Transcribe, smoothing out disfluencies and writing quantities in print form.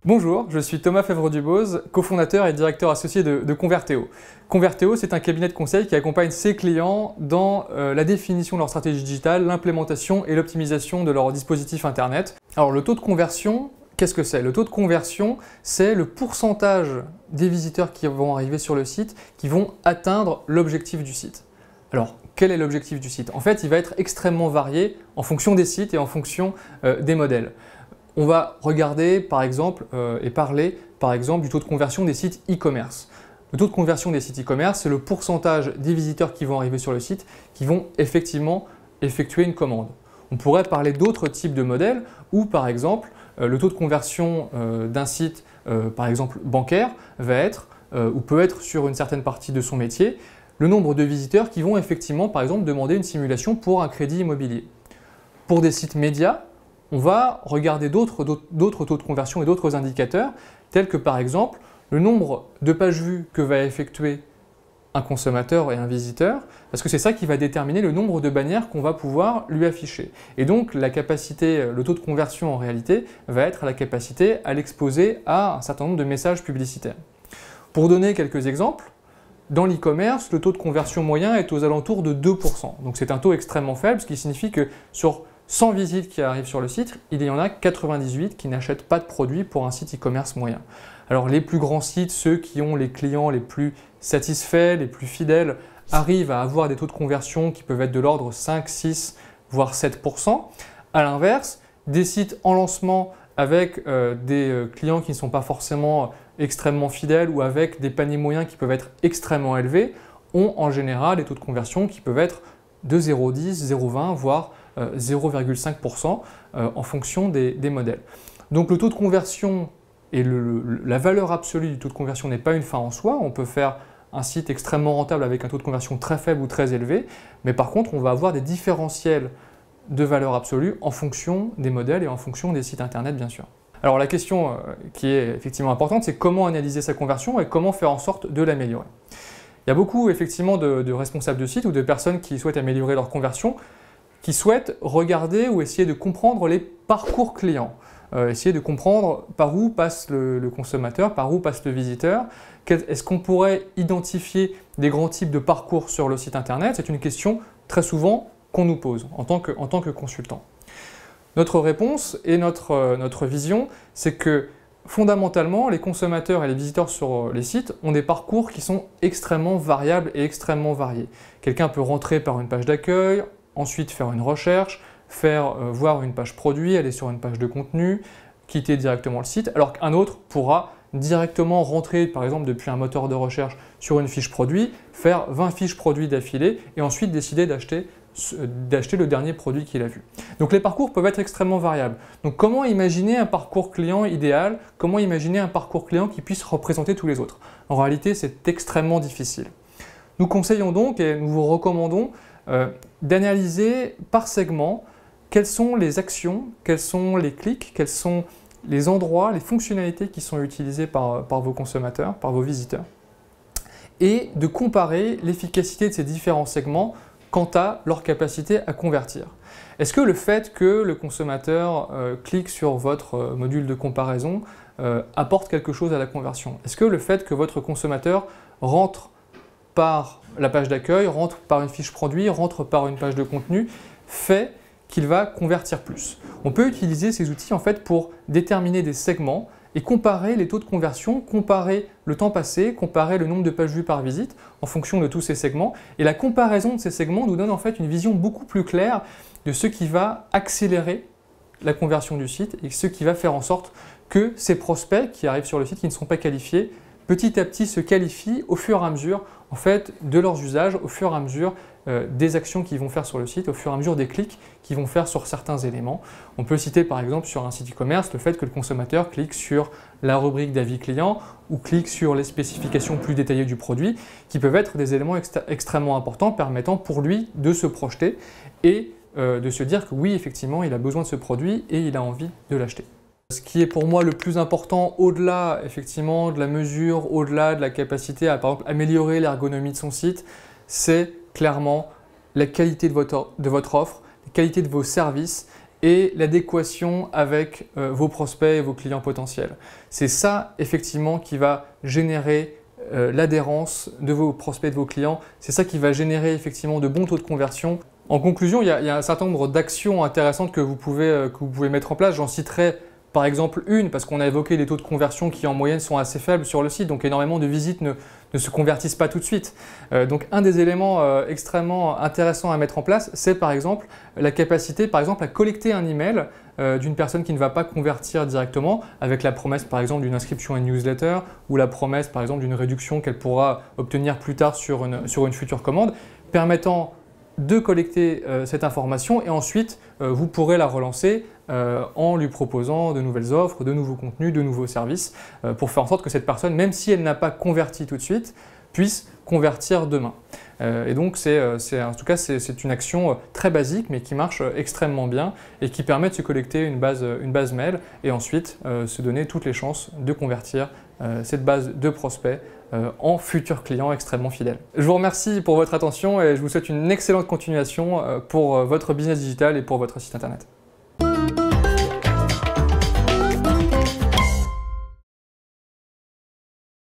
Bonjour, je suis Thomas Fèvre-Dubose, cofondateur et directeur associé de Converteo. Converteo, c'est un cabinet de conseil qui accompagne ses clients dans la définition de leur stratégie digitale, l'implémentation et l'optimisation de leur dispositif internet. Alors le taux de conversion, qu'est-ce que c'est? Le taux de conversion, c'est le pourcentage des visiteurs qui vont arriver sur le site qui vont atteindre l'objectif du site. Alors, quel est l'objectif du site? En fait, il va être extrêmement varié en fonction des sites et en fonction des modèles. On va regarder par exemple et parler par exemple du taux de conversion des sites e-commerce. Le taux de conversion des sites e-commerce, c'est le pourcentage des visiteurs qui vont arriver sur le site qui vont effectivement effectuer une commande. On pourrait parler d'autres types de modèles où par exemple le taux de conversion d'un site par exemple bancaire va être ou peut être sur une certaine partie de son métier le nombre de visiteurs qui vont effectivement par exemple demander une simulation pour un crédit immobilier. Pour des sites médias, on va regarder d'autres taux de conversion et d'autres indicateurs, tels que par exemple le nombre de pages vues que va effectuer un consommateur et un visiteur, parce que c'est ça qui va déterminer le nombre de bannières qu'on va pouvoir lui afficher. Et donc la capacité, le taux de conversion en réalité, va être la capacité à l'exposer à un certain nombre de messages publicitaires. Pour donner quelques exemples, dans l'e-commerce, le taux de conversion moyen est aux alentours de 2%. Donc c'est un taux extrêmement faible, ce qui signifie que sur 100 visites qui arrivent sur le site, il y en a 98 qui n'achètent pas de produits pour un site e-commerce moyen. Alors les plus grands sites, ceux qui ont les clients les plus satisfaits, les plus fidèles, arrivent à avoir des taux de conversion qui peuvent être de l'ordre 5, 6, voire 7%. A l'inverse, des sites en lancement avec des clients qui ne sont pas forcément extrêmement fidèles ou avec des paniers moyens qui peuvent être extrêmement élevés, ont en général des taux de conversion qui peuvent être de 0,10, 0,20, voire 0,5% en fonction des modèles. Donc le taux de conversion et la valeur absolue du taux de conversion n'est pas une fin en soi. On peut faire un site extrêmement rentable avec un taux de conversion très faible ou très élevé, mais par contre on va avoir des différentiels de valeur absolue en fonction des modèles et en fonction des sites internet bien sûr. Alors la question qui est effectivement importante, c'est comment analyser sa conversion et comment faire en sorte de l'améliorer. Il y a beaucoup effectivement de responsables de sites ou de personnes qui souhaitent améliorer leur conversion, qui souhaitent regarder ou essayer de comprendre les parcours clients, essayer de comprendre par où passe le consommateur, par où passe le visiteur. Est-ce qu'on pourrait identifier des grands types de parcours sur le site internet? C'est une question très souvent qu'on nous pose en tant que consultant. Notre réponse et notre vision, c'est que fondamentalement, les consommateurs et les visiteurs sur les sites ont des parcours qui sont extrêmement variables et extrêmement variés. Quelqu'un peut rentrer par une page d'accueil, ensuite faire une recherche, voir une page produit, aller sur une page de contenu, quitter directement le site, alors qu'un autre pourra directement rentrer par exemple depuis un moteur de recherche sur une fiche produit, faire 20 fiches produits d'affilée et ensuite décider d'acheter le dernier produit qu'il a vu. Donc les parcours peuvent être extrêmement variables. Donc comment imaginer un parcours client idéal? Comment imaginer un parcours client qui puisse représenter tous les autres? En réalité, c'est extrêmement difficile. Nous conseillons donc et nous vous recommandons d'analyser par segment quelles sont les actions, quels sont les clics, quels sont les endroits, les fonctionnalités qui sont utilisées par vos consommateurs, par vos visiteurs, et de comparer l'efficacité de ces différents segments quant à leur capacité à convertir. Est-ce que le fait que le consommateur clique sur votre module de comparaison apporte quelque chose à la conversion? Est-ce que le fait que votre consommateur rentre par la page d'accueil, rentre par une fiche produit, rentre par une page de contenu, fait qu'il va convertir plus? On peut utiliser ces outils en fait pour déterminer des segments et comparer les taux de conversion, comparer le temps passé, comparer le nombre de pages vues par visite en fonction de tous ces segments. Et la comparaison de ces segments nous donne en fait une vision beaucoup plus claire de ce qui va accélérer la conversion du site et ce qui va faire en sorte que ces prospects qui arrivent sur le site, qui ne sont pas qualifiés, petit à petit se qualifient au fur et à mesure en fait, de leurs usages, au fur et à mesure des actions qu'ils vont faire sur le site, au fur et à mesure des clics qu'ils vont faire sur certains éléments. On peut citer par exemple sur un site e-commerce le fait que le consommateur clique sur la rubrique d'avis client ou clique sur les spécifications plus détaillées du produit qui peuvent être des éléments extrêmement importants permettant pour lui de se projeter et de se dire que oui, effectivement, il a besoin de ce produit et il a envie de l'acheter. Ce qui est pour moi le plus important, au-delà effectivement de la mesure, au-delà de la capacité à par exemple améliorer l'ergonomie de son site, c'est clairement la qualité de votre offre, la qualité de vos services et l'adéquation avec vos prospects et vos clients potentiels. C'est ça effectivement qui va générer l'adhérence de vos prospects et de vos clients. C'est ça qui va générer effectivement de bons taux de conversion. En conclusion, il y a un certain nombre d'actions intéressantes que vous pouvez mettre en place. J'en citerai par exemple une, parce qu'on a évoqué les taux de conversion qui en moyenne sont assez faibles sur le site, donc énormément de visites ne se convertissent pas tout de suite. Donc un des éléments extrêmement intéressants à mettre en place, c'est par exemple la capacité à collecter un email d'une personne qui ne va pas convertir directement, avec la promesse par exemple d'une inscription à une newsletter ou la promesse par exemple d'une réduction qu'elle pourra obtenir plus tard sur une future commande, permettant de collecter cette information et ensuite vous pourrez la relancer en lui proposant de nouvelles offres, de nouveaux contenus, de nouveaux services pour faire en sorte que cette personne, même si elle n'a pas converti tout de suite, puisse convertir demain. Et donc en tout cas c'est une action très basique mais qui marche extrêmement bien et qui permet de se collecter une base mail et ensuite se donner toutes les chances de convertir cette base de prospects en futurs clients extrêmement fidèles. Je vous remercie pour votre attention et je vous souhaite une excellente continuation pour votre business digital et pour votre site internet.